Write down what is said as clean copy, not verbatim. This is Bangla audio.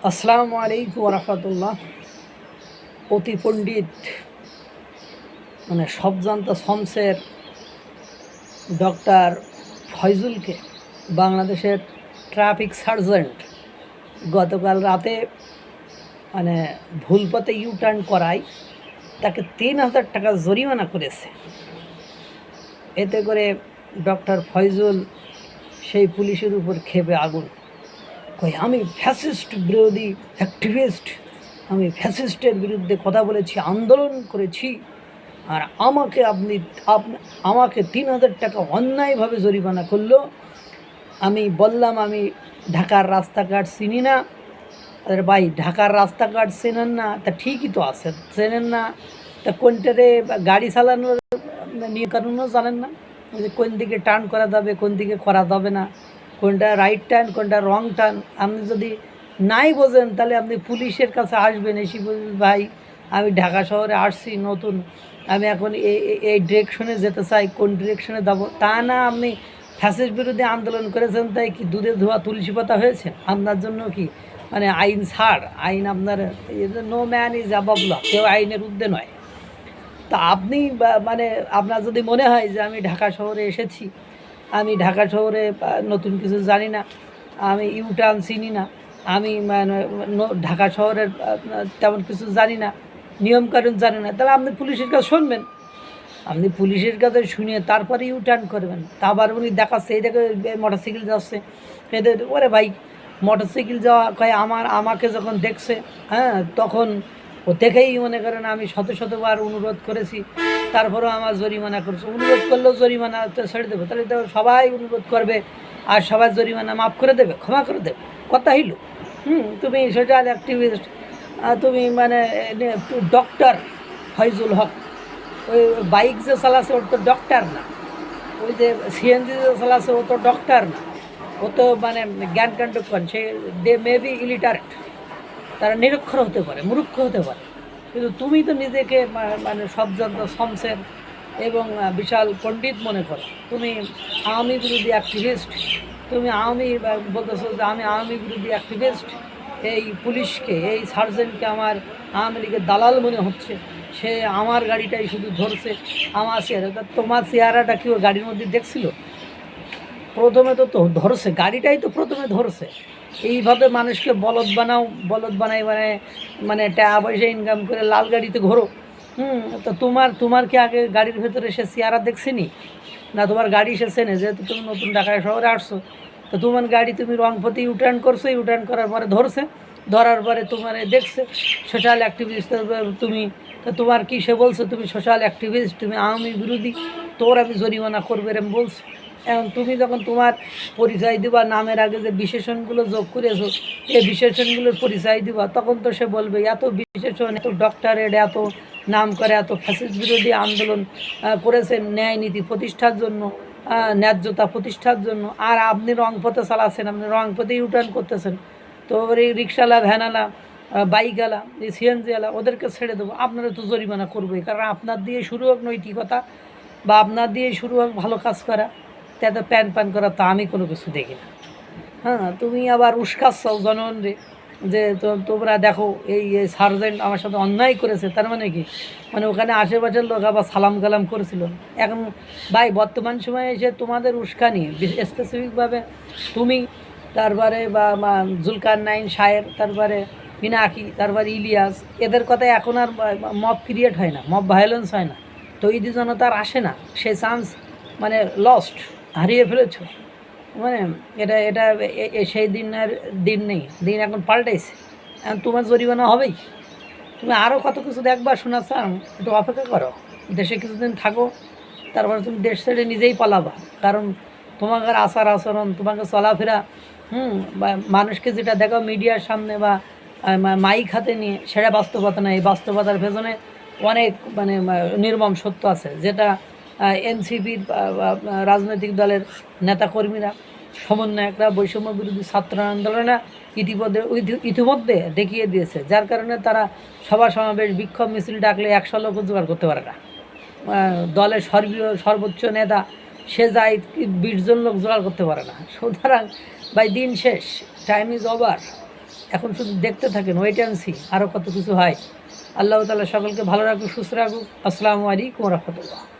আসসালামু আলাইকুম রহমতুল্লাহ। অতি পণ্ডিত মানে সবজান্তা শমসের ডক্টর ফয়জুলকে বাংলাদেশের ট্রাফিক সার্জেন্ট গতকাল রাতে মানে ভুল পথে ইউটার্ন করায় তাকে ৩,০০০ টাকা জরিমানা করেছে। এতে করে ডক্টর ফয়জুল সেই পুলিশের উপর ক্ষেপে আগুন। কই আমি ফ্যাসিস্ট বিরোধী অ্যাক্টিভিস্ট, আমি ফ্যাসিস্টের বিরুদ্ধে কথা বলেছি, আন্দোলন করেছি, আর আমাকে ৩,০০০ টাকা অন্যায়ভাবে জরিমানা করলো। আমি বললাম আমি ঢাকার রাস্তাঘাট চিনি না। আরে ভাই, ঢাকার রাস্তাঘাট চেনেন না তা ঠিকই তো আছে, চেনেন না তা কোনটারে গাড়ি চালানোর নিয়মকানুনও জানেন না, যে কোন দিকে টার্ন করা যাবে কোন দিকে করা যাবে না, কোনটা রাইট টার্ন কোনটা রং টার্ন আপনি যদি নাই বোঝেন তাহলে আপনি পুলিশের কাছে আসবেন, এসে বলবেন ভাই আমি ঢাকা শহরে আসছি নতুন, আমি এখন এই ডিরেকশনে যেতে চাই, কোন ডিরেকশনে যাবো। তা না আপনি ফ্যাসিস্ট বিরুদ্ধে আন্দোলন করেছেন তাই কি দুধে ধোয়া তুলসী পাতা হয়েছে? আপনার জন্য কি মানে আইন ছাড়, আইন আপনার নো ম্যান ইজ অ্যাবভ ল, কেউ আইনের ঊর্ধ্বে নয়। তা আপনি মানে আপনার যদি মনে হয় যে আমি ঢাকা শহরে এসেছি, আমি ঢাকা শহরে নতুন কিছু জানি না, আমি ইউটার্ন চিনি না, আমি মানে ঢাকা শহরের তেমন কিছু জানি না, নিয়মকানুন জানি না, তাহলে আপনি পুলিশের কাছে শুনবেন। আপনি পুলিশের কাছে শুনে তারপরে ইউটার্ন করবেন। তা আবার উনি দেখাচ্ছে এই দেখে মোটরসাইকেল যাচ্ছে, এদের ওরে ভাই মোটরসাইকেল যাওয়া কয় আমাকে যখন দেখছে, হ্যাঁ, তখন ও দেখেই মনে করেন আমি শতবার অনুরোধ করেছি, তারপরেও আমার জরিমানা করছে। অনুরোধ করলেও জরিমানা তো ছেড়ে দেবে, তাহলে তো সবাই অনুরোধ করবে আর সবাই জরিমানা মাফ করে দেবে, ক্ষমা করে দেবে, কথা হইল। তুমি সোশ্যাল অ্যাক্টিভিস্ট, তুমি মানে ডক্টর ফয়জুল হক, ওই বাইক যে চালাচ্ছে ওর তো ডক্টর না, ওই যে সিএনজি যে চালাচ্ছে ও তো ডক্টর না, ও তো মানে জ্ঞান কাণ্ড করেন, সে দে মে বি ইলিটারেট, তারা নিরক্ষর হতে পারে, মূর্খ হতে পারে, কিন্তু তুমি তো নিজেকে মানে সবজান্ত শমসের এবং বিশাল পণ্ডিত মনে করো। তুমি আওয়ামী বিরোধী অ্যাক্টিভিস্ট, তুমি বলতেছো যে আমি আওয়ামী বিরোধী অ্যাক্টিভিস্ট। এই পুলিশকে, এই সার্জেন্টকে আমার আওয়ামী লীগের দালাল মনে হচ্ছে, সে আমার গাড়িটাই শুধু ধরছে, আমার চেহারা। তোমার চেহারাটা কি ও গাড়ির মধ্যে দেখছিল? প্রথমে তো ধরছে, গাড়িটাই তো প্রথমে ধরছে। এইভাবে মানুষকে বলদ বানাও, বলদ বানাই মানে টাকা পয়সা ইনকাম করে লাল গাড়িতে ঘোরো। তো তোমার কি আগে গাড়ির ভেতরে সে চেহারা দেখছিনি? না তোমার গাড়ি সে চেনে, যেহেতু তুমি নতুন ঢাকায় শহরে আসছো, তো তোমার গাড়ি তুমি রং পথে ইউটার্ন করছো, ইউটার্ন করার পরে ধরছে, ধরার পরে তোমার দেখছে সোশ্যাল অ্যাক্টিভিস্ট তুমি। তো তোমার কি সে বলছে তুমি সোশ্যাল অ্যাক্টিভিস্ট, তুমি আওয়ামী বিরোধী, তোর আমি জরিমানা করবে এরম বলছো। এখন তুমি যখন তোমার পরিচয় দিবা, নামের আগে যে বিশেষণগুলো যোগ করেছো এই বিশেষণগুলোর পরিচয় দিবা, তখন তো সে বলবে এত বিশেষণ, এত ডক্টরেট, এত নাম করে, এত ফ্যাসিস্ট বিরোধী আন্দোলন করেছেন ন্যায় নীতি প্রতিষ্ঠার জন্য, ন্যায্যতা প্রতিষ্ঠার জন্য, আর আপনি রং পথে চালাচ্ছেন, আপনি রং পথে ইউটার্ন করতেছেন। তো এই রিক্সাওয়ালা, ভ্যানওয়ালা, বাইকওয়ালা, এই সিএনজিওয়ালা, ওদেরকে ছেড়ে দেবো, আপনারা তো জরিমানা করবেই, কারণ আপনার দিয়ে শুরু হোক নৈতিকতা, বা আপনার দিয়ে শুরু হোক ভালো কাজ করা, তাতে প্যান করা, তা আমি কোনো কিছু দেখি না। হ্যাঁ, তুমি আবার উস্কাচ্ছাও জনগণ রে, যে তোমরা দেখো এই সার্জেন্ট আমার সাথে অন্যায় করেছে, তার মানে কি মানে ওখানে আশেপাশের লোক আবার সালাম কালাম করেছিল। এখন ভাই বর্তমান সময়ে এসে তোমাদের উস্কানি স্পেসিফিকভাবে তুমি, তারপরে বা জুলকার নাইন শায়ের, তারপরে পিনাকি, তারপরে ইলিয়াস, এদের কথায় এখন আর মব ক্রিয়েট হয় না, মব ভায়োলেন্স হয় না, তৈরি জনতা আর আসে না, সেই চান্স মানে লস্ট, হারিয়ে ফেলেছো। মানে এটা এটা সেই দিনের দিন নেই, দিন এখন পাল্টাইছে। এখন তোমার জরিমানা হবেই। তুমি আরও কত কিছু দেখবা, শোনা চান, একটু অপেক্ষা করো, দেশে কিছুদিন থাকো, তারপরে তুমি দেশ ছেড়ে নিজেই পালাবা। কারণ তোমাদের আচার আচরণ, তোমাকে চলাফেরা, বা মানুষকে যেটা দেখো মিডিয়ার সামনে বা মাইক হাতে নিয়ে, সেটা বাস্তবতা না। এই বাস্তবতার পেছনে অনেক মানে নির্মম সত্য আছে, যেটা এনসিপির রাজনৈতিক দলের নেতাকর্মীরা, সমন্বয়করা, বৈষম্য বিরোধী ছাত্র আন্দোলনে ইতিমধ্যে দেখিয়ে দিয়েছে, যার কারণে তারা সভা সমাবেশ, বিক্ষোভ মিছিল ডাকলে 100 লোক জোগাড় করতে পারে না। দলের সর্বোচ্চ নেতা সে যায় 20 জন লোক জোগাড় করতে পারে না। সুতরাং বাই দিন শেষ, টাইম ইজ ওভার। এখন শুধু দেখতে থাকেন, ওয়েট অ্যান্ড সি আরও কত কিছু হয়। আল্লাহ তাআলা সকলকে ভালো রাখুক, সুস্থ রাখুক। আসসালামু আলাইকুম রহমতুল্লাহ।